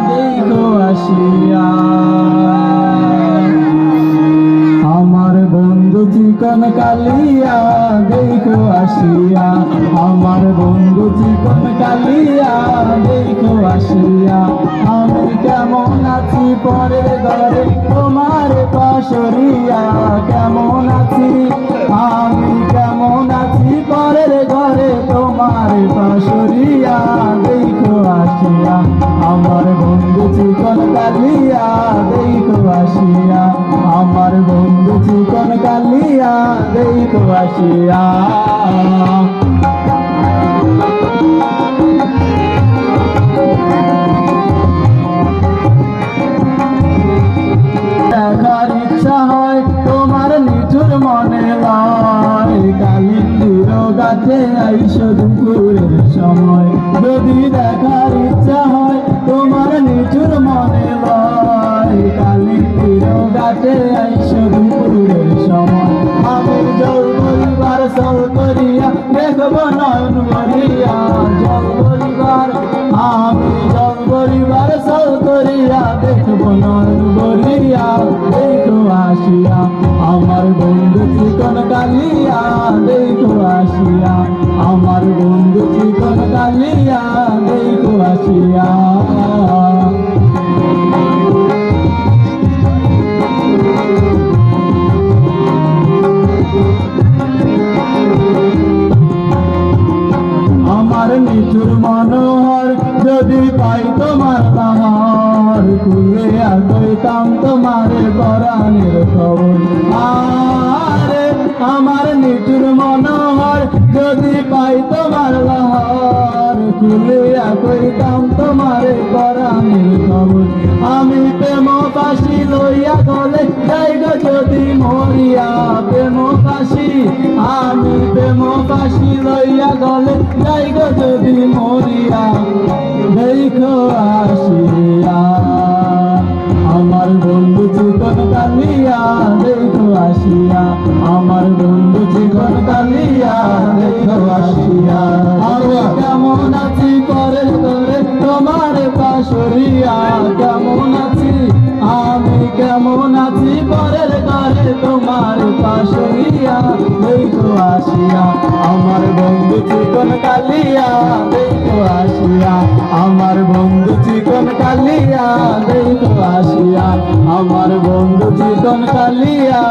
দেখো আসিয়া। আমার বন্ধু চিকন কালিয়া দেখো আসিয়া, আমার বন্ধু চিকন কালিয়া দেখো আসিয়া। আমি কেমন আছি পরের ঘরে তোমার পাশরিয়া, কেমন আছি আমি কেমন আছি পরের ঘরে তোমার পাশরিয়া দেখো আসিয়া। আমার বন্ধু চিকন কালিয়া দেখো আসিয়া, আমার বন্ধু চিকন কালিয়া দেখো আসিয়া। দেখার ইচ্ছা হয় তোমার নিঠুর মনে লয়, কালিন্দির গাছে আইসো দুপুরের সময়। যদি দেখার ইচ্ছা হয় তোমার নিঠুর মনে লয়, কালিন্দির গাছে আইসো দুপুরের সময়। আমি জল বলিবার সল করিয়া দেখব নয়ন ভরিয়া, জল বলিবার আমি জল বলিবার সল করিয়া দেখব নয়ন ভরিয়া দেখো আসিয়া। আমার বন্ধু চিকন কালিয়া দেখো আসিয়া, আমার বন্ধু চিকন কালিয়া দেখো আসিয়া। আমার নিঠুর মনোহর যদি পাই তোমার নাহার, তুলে কইতাম তোমার পরাণের খবর। আরে আমার নিঠুর মনোহর যদি পাই তোমার লাহার, তুলে কইতাম তোমার পরাণের খবর। আমি প্রেম ফাঁসি লইয়া গলে যাইগ যদি মরিয়া, প্রেম ফাঁসি আমি প্রেম ফাঁসি লইয়া গলে যাইগ যদি মরিয়া দেখো আসিয়া। আমার বন্ধু চিকন কালিয়া দেখো আসিয়া, আমার বন্ধু চিকন কালিয়া দেখো আসিয়া। আমি কেমন আছি করে করে তোমার পাশরিয়া, কেমন আছি আমি কেমন আছি পরের ঘরে তোমার পাশরিয়া দেখো আসিয়া। আমার বন্ধু চিকন কালিয়া দেখো আসিয়া, আমার বন্ধু চিকন কালিয়া দেখো আসিয়া, আমার বন্ধু চিকন কালিয়া।